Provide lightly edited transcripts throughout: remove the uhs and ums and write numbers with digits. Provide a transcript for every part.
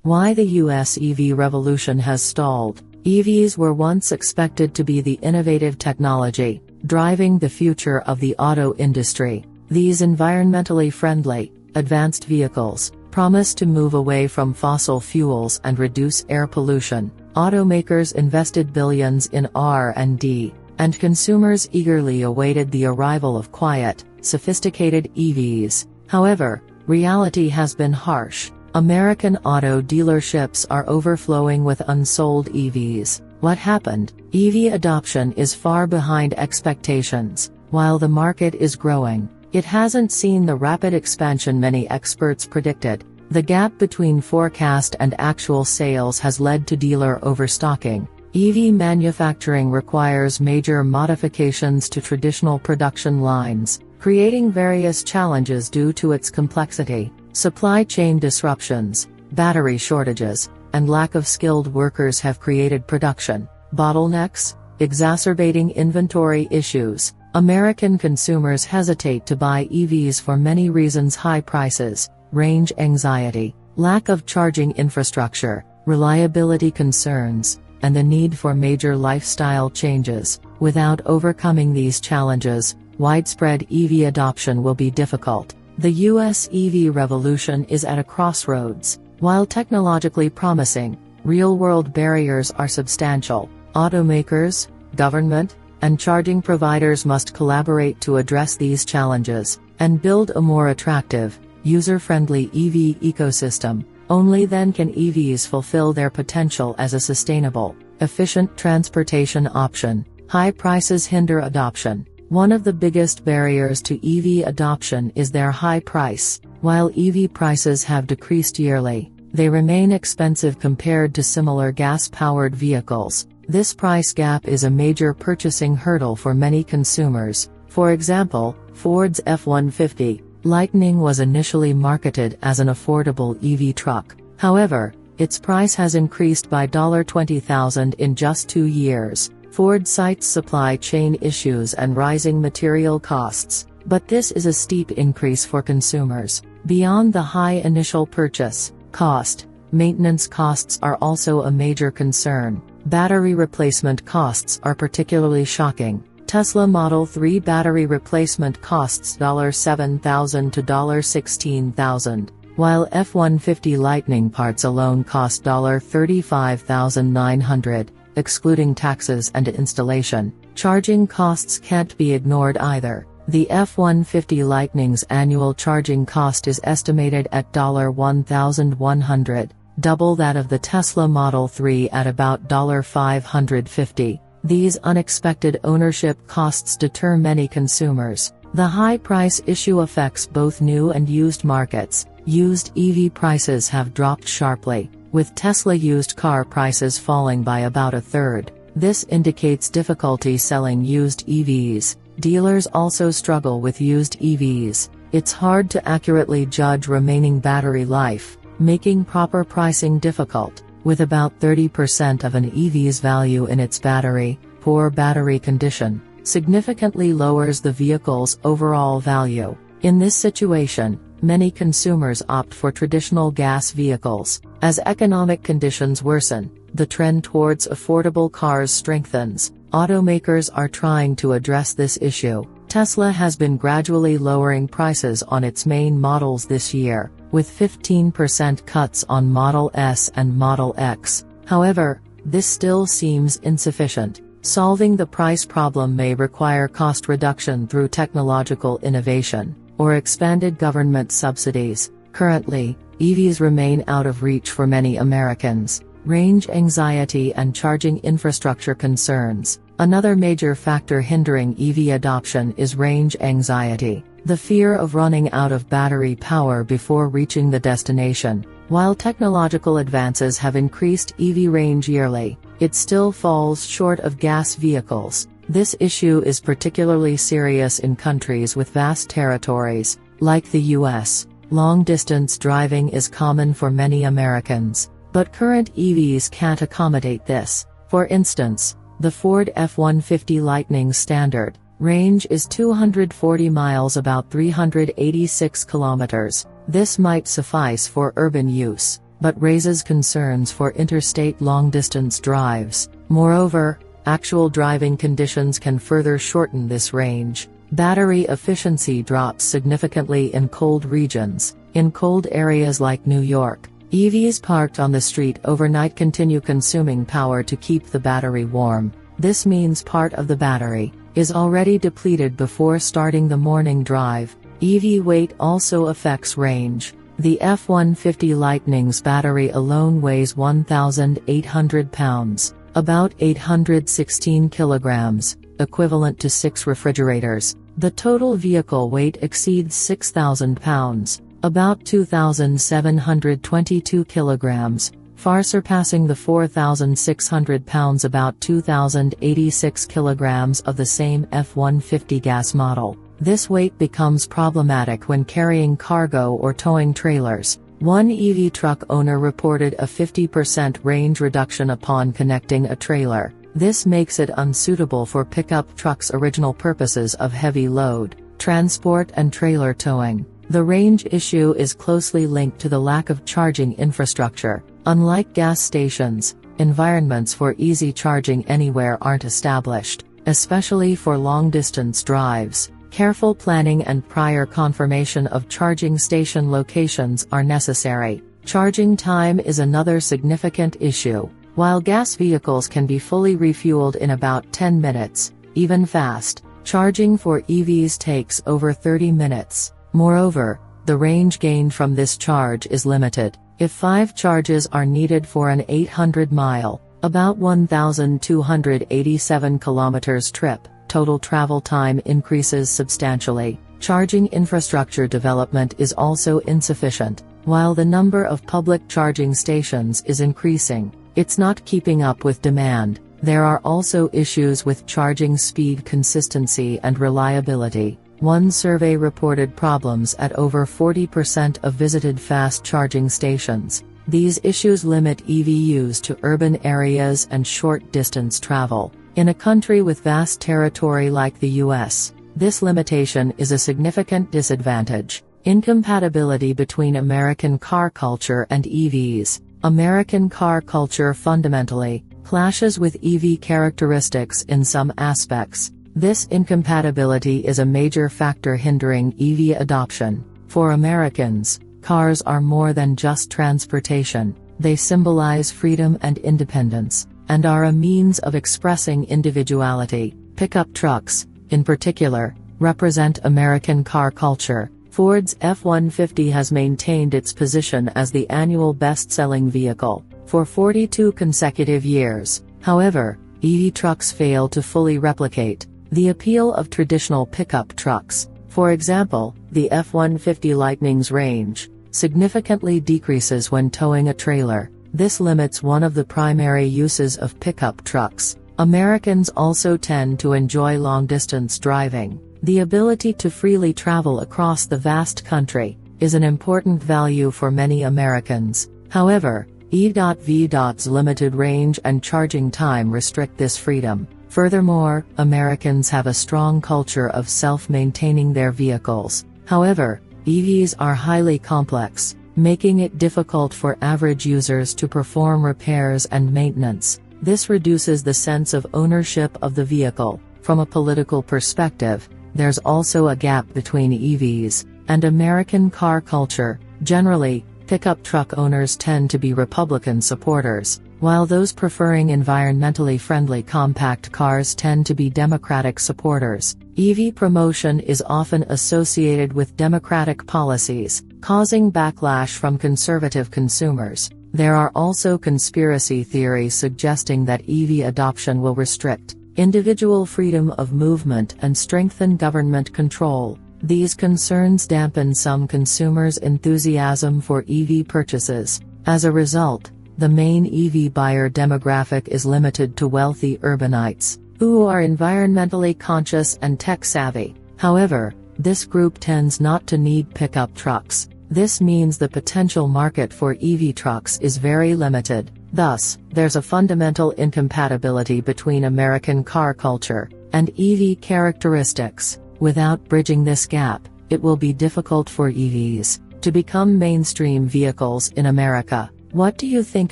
Why the US EV revolution has stalled. EVs were once expected to be the innovative technology driving the future of the auto industry. These environmentally friendly, advanced vehicles promise to move away from fossil fuels and reduce air pollution. Automakers invested billions in R&D, and consumers eagerly awaited the arrival of quiet, sophisticated EVs. However, reality has been harsh. American auto dealerships are overflowing with unsold EVs. What happened? EV adoption is far behind expectations. While the market is growing, it hasn't seen the rapid expansion many experts predicted. The gap between forecast and actual sales has led to dealer overstocking. EV manufacturing requires major modifications to traditional production lines, creating various challenges due to its complexity. Supply chain disruptions, battery shortages, and lack of skilled workers have created production bottlenecks, exacerbating inventory issues. American consumers hesitate to buy EVs for many reasons: high prices, range anxiety, lack of charging infrastructure, reliability concerns, and the need for major lifestyle changes. Without overcoming these challenges, widespread EV adoption will be difficult. The US EV revolution is at a crossroads. While technologically promising, real-world barriers are substantial. Automakers, government, and charging providers must collaborate to address these challenges and build a more attractive, user-friendly EV ecosystem. Only then can EVs fulfill their potential as a sustainable, efficient transportation option. High prices hinder adoption. One of the biggest barriers to EV adoption is their high price. While EV prices have decreased yearly, they remain expensive compared to similar gas-powered vehicles. This price gap is a major purchasing hurdle for many consumers. For example, Ford's F-150 Lightning was initially marketed as an affordable EV truck. However, its price has increased by $20,000 in just 2 years. Ford cites supply chain issues and rising material costs, but this is a steep increase for consumers. Beyond the high initial purchase cost, maintenance costs are also a major concern. Battery replacement costs are particularly shocking. Tesla Model 3 battery replacement costs $7,000 to $16,000, while F-150 Lightning parts alone cost $35,900. Excluding taxes and installation. Charging costs can't be ignored either. The F-150 Lightning's annual charging cost is estimated at $1,100, double that of the Tesla Model 3 at about $550. These unexpected ownership costs deter many consumers. The high price issue affects both new and used markets. Used EV prices have dropped sharply, with Tesla used car prices falling by about a third. This indicates difficulty selling used EVs. Dealers also struggle with used EVs. It's hard to accurately judge remaining battery life, making proper pricing difficult. With about 30% of an EV's value in its battery, poor battery condition significantly lowers the vehicle's overall value. In this situation, many consumers opt for traditional gas vehicles. As economic conditions worsen, the trend towards affordable cars strengthens. Automakers are trying to address this issue. Tesla has been gradually lowering prices on its main models this year, with 15% cuts on Model S and Model X. However, this still seems insufficient. Solving the price problem may require cost reduction through technological innovation or expanded government subsidies. Currently, EVs remain out of reach for many Americans. Range anxiety and charging infrastructure concerns. Another major factor hindering EV adoption is range anxiety, the fear of running out of battery power before reaching the destination. While technological advances have increased EV range yearly, it still falls short of gas vehicles. This issue is particularly serious in countries with vast territories, like the US. Long-distance driving is common for many Americans, but current EVs can't accommodate this. For instance, the Ford F-150 Lightning standard range is 240 miles, about 386 kilometers. This might suffice for urban use, but raises concerns for interstate long-distance drives. Moreover, actual driving conditions can further shorten this range. Battery efficiency drops significantly in cold regions. In cold areas like New York, EVs parked on the street overnight continue consuming power to keep the battery warm. This means part of the battery is already depleted before starting the morning drive. EV weight also affects range. The F-150 Lightning's battery alone weighs 1,800 pounds, about 816 kilograms, equivalent to 6 refrigerators. The total vehicle weight exceeds 6,000 pounds, about 2,722 kilograms, far surpassing the 4,600 pounds, about 2,086 kilograms of the same F-150 gas model. This weight becomes problematic when carrying cargo or towing trailers. One EV truck owner reported a 50% range reduction upon connecting a trailer. This makes it unsuitable for pickup trucks' original purposes of heavy load transport and trailer towing. The range issue is closely linked to the lack of charging infrastructure. Unlike gas stations, environments for easy charging anywhere aren't established, especially for long-distance drives. Careful planning and prior confirmation of charging station locations are necessary. Charging time is another significant issue. While gas vehicles can be fully refueled in about 10 minutes, even fast, charging for EVs takes over 30 minutes. Moreover, the range gained from this charge is limited. If 5 charges are needed for an 800-mile, about 1,287 kilometers trip, total travel time increases substantially. Charging infrastructure development is also insufficient. While the number of public charging stations is increasing, it's not keeping up with demand. There are also issues with charging speed consistency and reliability. One survey reported problems at over 40% of visited fast charging stations. These issues limit EV use to urban areas and short-distance travel. In a country with vast territory like the US, this limitation is a significant disadvantage. Incompatibility between American car culture and EVs. American car culture fundamentally clashes with EV characteristics in some aspects. This incompatibility is a major factor hindering EV adoption. For Americans, cars are more than just transportation. They symbolize freedom and independence, and are a means of expressing individuality. Pickup trucks, in particular, represent American car culture. Ford's F-150 has maintained its position as the annual best-selling vehicle for 42 consecutive years. However, EV trucks fail to fully replicate the appeal of traditional pickup trucks. For example, the F-150 Lightning's range significantly decreases when towing a trailer. This limits one of the primary uses of pickup trucks. Americans also tend to enjoy long-distance driving. The ability to freely travel across the vast country is an important value for many Americans. However, EV's limited range and charging time restrict this freedom. Furthermore, Americans have a strong culture of self-maintaining their vehicles. However, EVs are highly complex, making it difficult for average users to perform repairs and maintenance. This reduces the sense of ownership of the vehicle. From a political perspective, there's also a gap between EVs and American car culture. Generally, pickup truck owners tend to be Republican supporters, while those preferring environmentally friendly compact cars tend to be Democratic supporters. EV promotion is often associated with Democratic policies, causing backlash from conservative consumers. There are also conspiracy theories suggesting that EV adoption will restrict individual freedom of movement and strengthen government control. These concerns dampen some consumers' enthusiasm for EV purchases. As a result, the main EV buyer demographic is limited to wealthy urbanites, who are environmentally conscious and tech-savvy. However, this group tends not to need pickup trucks. This means the potential market for EV trucks is very limited. Thus, there's a fundamental incompatibility between American car culture and EV characteristics. Without bridging this gap, it will be difficult for EVs to become mainstream vehicles in America. What do you think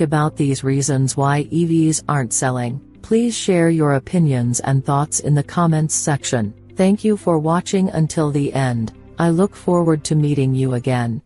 about these reasons why EVs aren't selling? Please share your opinions and thoughts in the comments section. Thank you for watching until the end. I look forward to meeting you again.